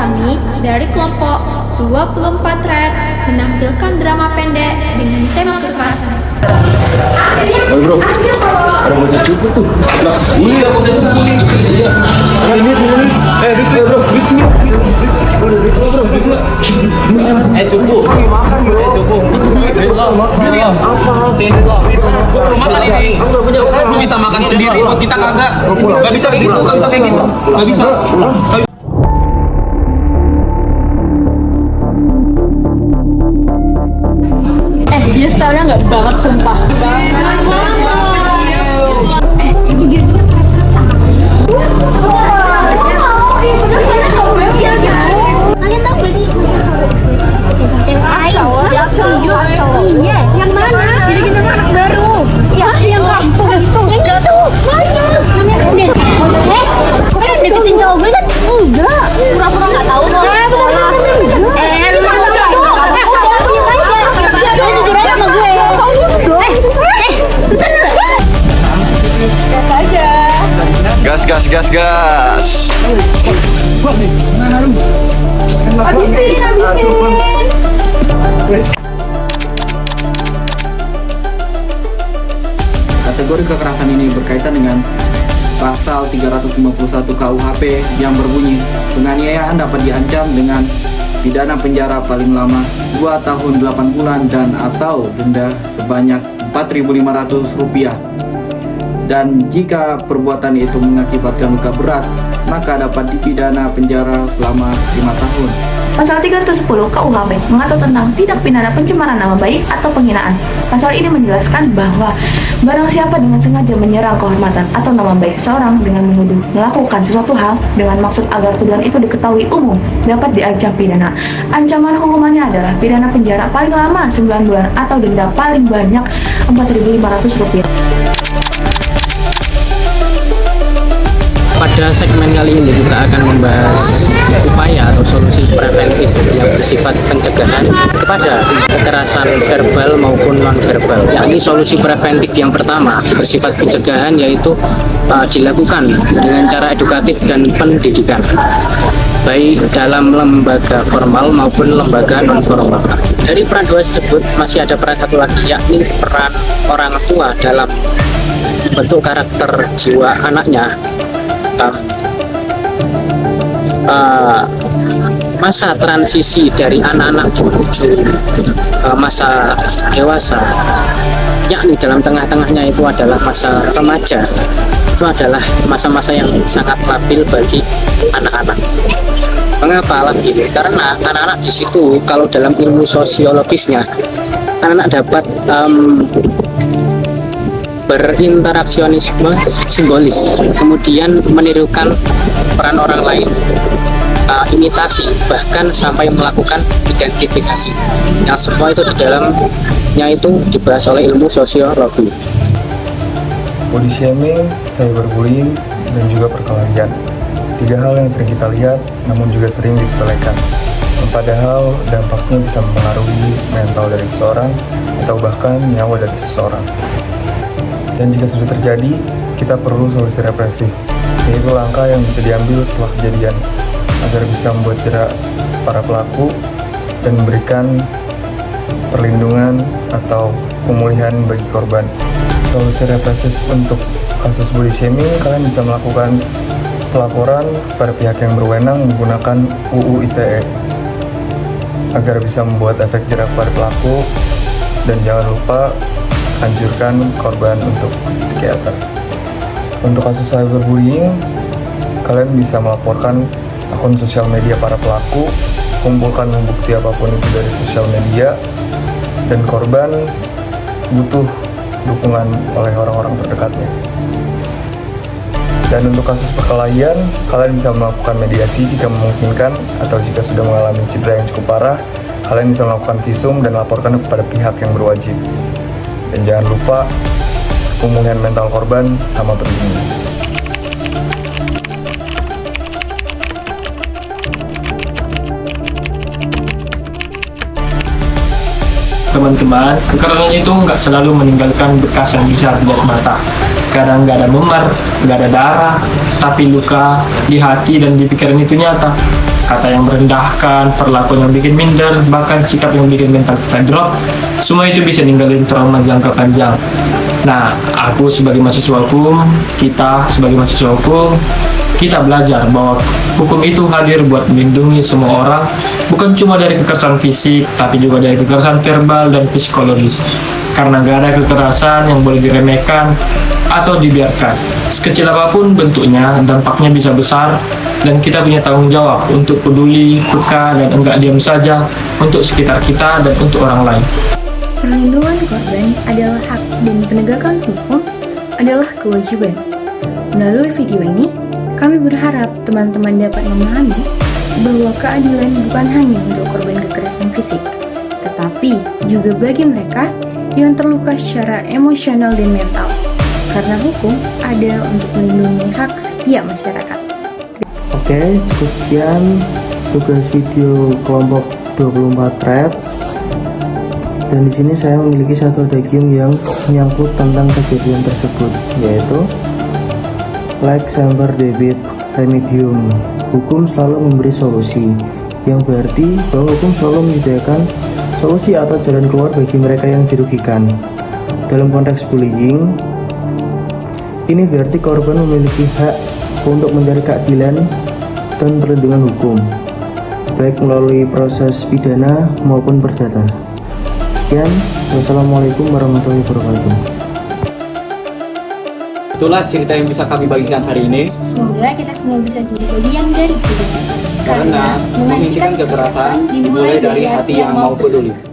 kami dari kelompok 24 Red menampilkan drama pendek dengan tema kekerasan. Oh bro, ada mau cukup tuh. Nah, iya aku udah sini. Iya. Ini bro, duit sini. Cukup. Cukup. Lu bisa makan sendiri, buat kita kagak. Gak bisa kayak gitu, gak bisa kayak gitu. Gak bisa. Dia stylenya nggak banget sumpah. Kalian tahu gak sih yang serius? Iya, yang mana? Jadi kita anak baru. Ya, yang kampung itu. Yang itu. Namanya deketin cowok gue kan? Enggak. Pura-pura nggak tahu loh. Jujur aja sama gue. Gas. Habisin. Kategori kekerasan ini berkaitan dengan pasal 351 KUHP yang berbunyi penganiayaan dapat diancam dengan pidana penjara paling lama 2 tahun 8 bulan dan atau denda sebanyak Rp4.500. Dan jika perbuatan itu mengakibatkan luka berat, maka dapat dipidana penjara selama 5 tahun. Pasal 310 KUHP mengatur tentang tindak pidana pencemaran nama baik atau penghinaan. Pasal ini menjelaskan bahwa barang siapa dengan sengaja menyerang kehormatan atau nama baik seseorang dengan menuduh melakukan sesuatu hal dengan maksud agar tuduhan itu diketahui umum dapat diancam pidana. Ancaman hukumannya adalah pidana penjara paling lama 9 bulan atau denda paling banyak Rp4.500. Pada segmen kali ini kita akan membahas upaya atau solusi preventif yang bersifat pencegahan kepada kekerasan verbal maupun non-verbal. Yakni solusi preventif yang pertama bersifat pencegahan yaitu dilakukan dengan cara edukatif dan pendidikan, baik dalam lembaga formal maupun lembaga non-formal. Dari peran dua tersebut masih ada peran satu lagi, yakni peran orang tua dalam bentuk karakter jiwa anaknya. Masa transisi dari anak-anak menuju masa dewasa, yakni dalam tengah-tengahnya itu adalah masa remaja. Itu adalah masa-masa yang sangat labil bagi anak-anak. Mengapa labil? Karena anak-anak di situ, kalau dalam ilmu sosiologisnya, anak-anak dapat berinteraksionisme simbolis, kemudian menirukan peran orang lain, imitasi, bahkan sampai melakukan identifikasi. Yang semua itu di dalamnya itu dibahas oleh ilmu sosiologi. Body shaming, cyberbullying, dan juga perkelahian. 3 hal yang sering kita lihat, namun juga sering disepelekan. Padahal dampaknya bisa mempengaruhi mental dari seseorang atau bahkan nyawa dari seseorang. Dan jika sudah terjadi, kita perlu solusi represif, yaitu langkah yang bisa diambil setelah kejadian, agar bisa membuat jerak para pelaku dan memberikan perlindungan atau pemulihan bagi korban. Solusi represif untuk kasus body shaming, kalian bisa melakukan pelaporan pada pihak yang berwenang menggunakan UU ITE, agar bisa membuat efek jerak pada pelaku, dan jangan lupa anjurkan korban untuk psikiater. Untuk kasus cyberbullying, kalian bisa melaporkan akun sosial media para pelaku, kumpulkan bukti apapun itu dari sosial media, dan korban butuh dukungan oleh orang-orang terdekatnya. Dan untuk kasus perkelahian, kalian bisa melakukan mediasi jika memungkinkan, atau jika sudah mengalami cedera yang cukup parah, kalian bisa melakukan visum dan laporkan kepada pihak yang berwajib. Dan jangan lupa, pemulihan mental korban sama pentingnya. Teman-teman, kekerasan itu nggak selalu meninggalkan bekas yang bisa dilihat mata. Kadang nggak ada memar, nggak ada darah, tapi luka di hati dan di pikiran itu nyata. Kata yang merendahkan, perlakuan yang bikin minder, bahkan sikap yang bikin mental kita drop, semua itu bisa ninggalin trauma jangka panjang. Nah, aku sebagai mahasiswa hukum, kita sebagai mahasiswa hukum, kita belajar bahwa hukum itu hadir buat melindungi semua orang, bukan cuma dari kekerasan fisik, tapi juga dari kekerasan verbal dan psikologis. Karena nggak ada kekerasan yang boleh diremehkan atau dibiarkan. Sekecil apapun bentuknya, dampaknya bisa besar, dan kita punya tanggung jawab untuk peduli, peka, dan enggak diam saja untuk sekitar kita dan untuk orang lain. Perlindungan korban adalah hak dan penegakan hukum adalah kewajiban. Melalui video ini, kami berharap teman-teman dapat memahami bahwa keadilan bukan hanya untuk korban kekerasan fisik, tetapi juga bagi mereka yang terluka secara emosional dan mental. Karena hukum ada untuk melindungi hak setiap masyarakat. Oke, cukup sekian tugas video kelompok 24 Thread. Dan di sini saya memiliki satu adagium yang menyangkut tentang kejadian tersebut, yaitu like, samper, debit, remedium. Hukum selalu memberi solusi, yang berarti bahwa hukum selalu menyediakan solusi atau jalan keluar bagi mereka yang dirugikan. Dalam konteks bullying, ini berarti korban memiliki hak untuk mencari keadilan dan perlindungan hukum, baik melalui proses pidana maupun perdata. Sekian, wassalamualaikum warahmatullahi wabarakatuh. Itulah cerita yang bisa kami bagikan hari ini. Semoga kita semua bisa jadi bagian dari perubahan. Karena menghentikan kekerasan dimulai dari hati yang mau peduli.